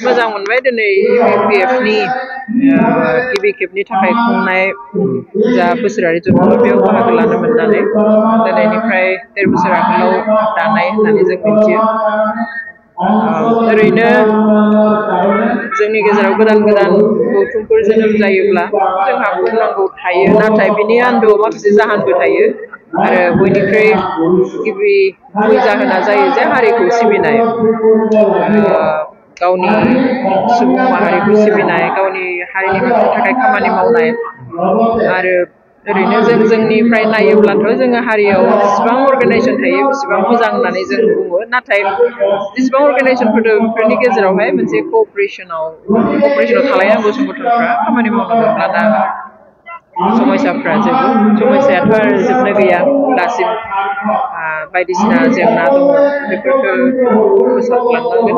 मोजां मोनबाय दिनै UPF नि गिबि खेबनि थाखाय खुंनाय जा बोसोरारि जथुम्मा बेयाव बाहागो लानो मोननानै दिनैनिफ्राय 13 बोसोर आगोलाव दानाय होननानै जों मिथियो। ओरैनो जोंनि गेजेराव गोदान गोदान गौथुमफोर जोनोम जायोब्ला जोंहा बुंनांगौ थायो, नाथाय बिनि आन्दोआव माखासे जाहोनबो थायो आरो बयनिख्रुइ गिबि जाहोना जायो जे हारिखौ सिबिनाय, गावनि सुबुं माहारिखौ सिबिनाय, गावनि हारिनि थाखाय खामानि मावनाय आरो ओरैनो जोंनिफ्राय नायोब्लाथ' जोङो हारियाव जेसेबां अर्गानाइजेसन थायो बेसेबां मोजां होननानै जों बुङो, नाथाय जेसेबां अर्गानाइजेसनफोर दं बेफोरनि गेजेरावहाय मोनसे क'अपारेसनाव थालायनांगौ संगठनफ्रा खामानि मावनांगौब्ला दा समस्याफ्रा समस्यायाथ' आरो जोबनो गैया दासिम बायदिसिना जेंना दङ बेफोरखौ फोसाबलांनांगोन।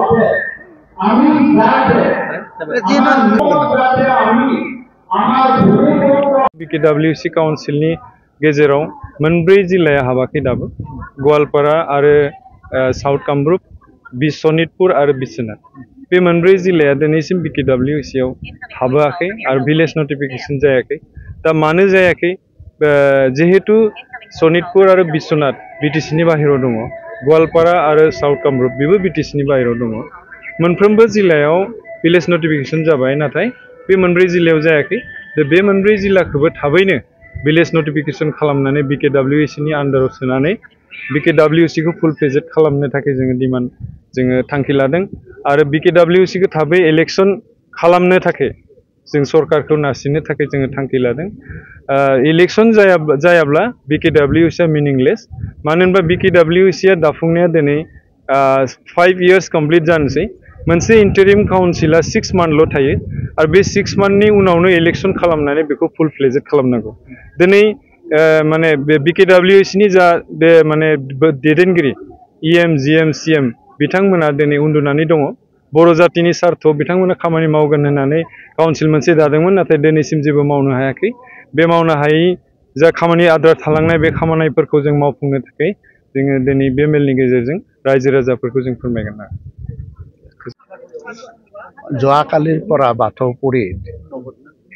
BKWC काउन्सिलनि गेजेराव मोनब्रै जिल्लाया हाबाखै दाबो, गवालपारा आरो साउथ कामरुप, सनितपुर आरो बिश्वनाथ। बे मोनब्रै जिल्लाया दिनैसिम BKWC आव हाबाखै आरो भिलेज नटिफिकेशन जायाखै। दा मानो जायाखै? जिहेतु सनितपुर आरो बिश्वनाथ BTC नि बाहेराव दङ, गवालपारा आरो साउथ कामरुप बेबो BTC नि बाहेराव दङ। मोनफ्रोमबो जिल्लायाव भिलेज नटिफिकेशन जाबाय, नाथाय बे मोनब्रै जिल्लायाव जायाखै। बे मोनब्रै जिल्लाखौबो थाबैनो भिलेज नटिफिकेशन खालामनानै BKWC नि आन्डाराव सोनानै BKWC खौ फुल फ्लेजेड खालामनो थाखाय जोङो थांखि लादों आरो BKWC खौ थाबै इलेक्शन खालामनो थाखाय जों सरकारखौ नारसिननो थाखाय जोङो थांखि लादों। इलेक्शन जायाब्ला BKWC आ मिनिंलेस, मानो होनबा BKWC आ दाफुंनाया दिनै 5 years कमप्लिट जानोसै। मोनसे इन्टारिम काउन्सिला 6 monthल' थायो आरो बे 6 monthनि उनावनो इलेक्शन खालामनानै बेखौ फुल फ्लेजेड खालामनांगौ। दिनै माने बे BKWC नि जा बे माने दैदेनगिरि EM, GM, CM बिथांमोना दिनै उन्दुनानै दङ। बर' जातिनि सार्थ बिथांमोना खामानि मावगोन होननानै काउन्सिल मोनसे दादोंमोन, नाथाय दिनैसिम जेबो मावनो हायाखै। बे मावनो हायै जा खामानि आद्रा थालांनाय बे खामानिफोरखौ जों मावफुंनो थाखाय जोङो दिनै बे मेलनि गेजेरजों रायजो राजाफोरखौ जों फोरमायगोन। যোৱাকালিৰ পৰা বাথৌপুৰীত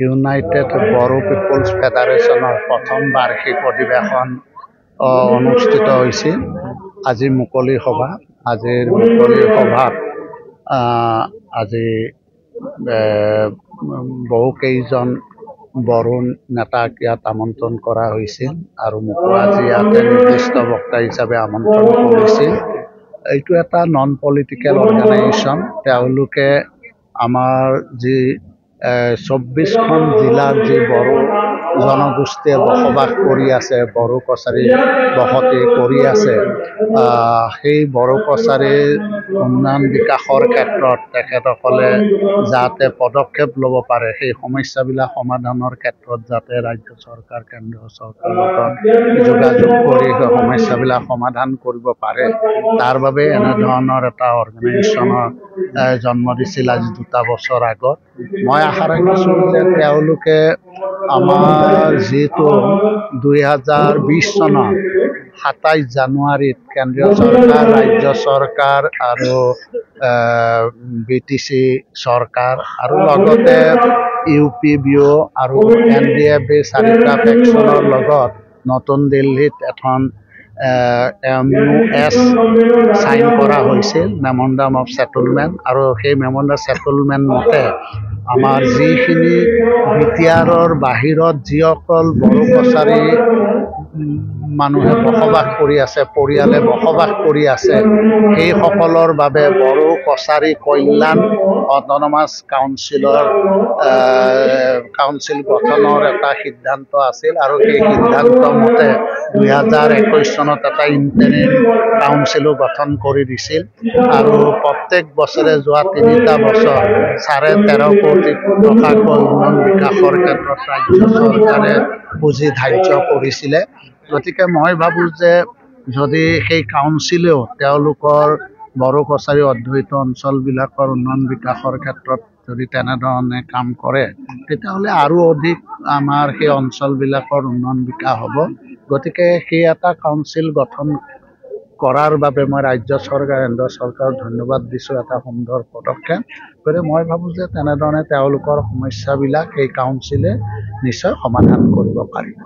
ইউনাইটেড বড়ো পিপলছ ফেডাৰেশ্যনৰ প্ৰথম বাৰ্ষিক অধিৱেশন অনুষ্ঠিত হৈছিল। আজি মুকলি সভা। আজিৰ মুকলি সভাত আজি বহুকেইজন বড়ো নেতাক ইয়াত আমন্ত্ৰণ কৰা হৈছিল আৰু মোকো আজি ইয়াতে নিৰ্দিষ্ট বক্তা হিচাপে আমন্ত্ৰণ কৰিছিল। এইটো এটা নন পলিটিকেল অৰ্গেনাইজেশ্যন। তেওঁলোকে আমাৰ যি 24খন জিলাৰ যি বড়ো জনগোষ্ঠীয়ে বসবাস কৰি আছে, বড়ো কছাৰী বসতি কৰি আছে, সেই বড়ো কছাৰীৰ উন্নয়ন বিকাশৰ ক্ষেত্ৰত তেখেতসকলে যাতে পদক্ষেপ ল'ব পাৰে, সেই সমস্যাবিলাক সমাধানৰ ক্ষেত্ৰত যাতে ৰাজ্য চৰকাৰ, কেন্দ্ৰীয় চৰকাৰৰ লগত যোগাযোগ কৰি সেই সমস্যাবিলাক সমাধান কৰিব পাৰে, তাৰ বাবে এনেধৰণৰ এটা অৰ্গেনাইজেশ্যনৰ জন্ম দিছিল আজি 2 বছৰ আগত। মই আশা ৰাখিছোঁ যে তেওঁলোকে আমাৰ যিটো 2020 চনৰ 27 জানুৱাৰীত কেন্দ্ৰীয় চৰকাৰ, ৰাজ্য চৰকাৰ আৰু BTC চৰকাৰ আৰু লগতে UPBO আৰু NDF চাৰিটা ফেকশ্যনৰ লগত নতুন দিল্লীত এখন MOS চাইন কৰা হৈছিল, মেমৰেণ্ডাম অফ ছেটেলমেণ্ট। আৰু সেই মেমৰেণ্ডাম ছেটেলমেণ্ট মতে আমাৰ যিখিনি BTR-ৰ বাহিৰত যিসকল বড়ো কছাৰী মানুহে বসবাস কৰি আছে, পৰিয়ালে বসবাস কৰি আছে, সেইসকলৰ বাবে বড়ো কছাৰী কল্যাণ অট'নমাছ কাউন্সিল গঠনৰ এটা সিদ্ধান্ত আছিল আৰু সেই সিদ্ধান্ত মতে 2021 চনত এটা ইণ্টাৰিম কাউন্সিলো গঠন কৰি দিছিল আৰু প্ৰত্যেক বছৰে যোৱা 3টা বছৰ 13.5 কোটি টকাকৈ উন্নয়ন বিকাশৰ ক্ষেত্ৰত ৰাজ্য চৰকাৰে পুঁজি ধাৰ্য কৰিছিলে। গতিকে মই ভাবোঁ যে যদি সেই কাউন্সিলেও তেওঁলোকৰ বড়ো কছাৰী অধ্যুষিত অঞ্চলবিলাকৰ উন্নয়ন বিকাশৰ ক্ষেত্ৰত যদি তেনেধৰণে কাম কৰে, তেতিয়াহ'লে আৰু অধিক আমাৰ সেই অঞ্চলবিলাকৰ উন্নয়ন বিকাশ হ'ব। গতিকে সেই এটা কাউন্সিল গঠন কৰাৰ বাবে মই ৰাজ্য চৰকাৰ কেন্দ্ৰ চৰকাৰক ধন্যবাদ দিছোঁ। এটা সুন্দৰ পদক্ষেপ গতিকে মই ভাবোঁ যে তেনেধৰণে তেওঁলোকৰ সমস্যাবিলাক এই কাউন্সিলে নিশ্চয় সমাধান কৰিব পাৰিব।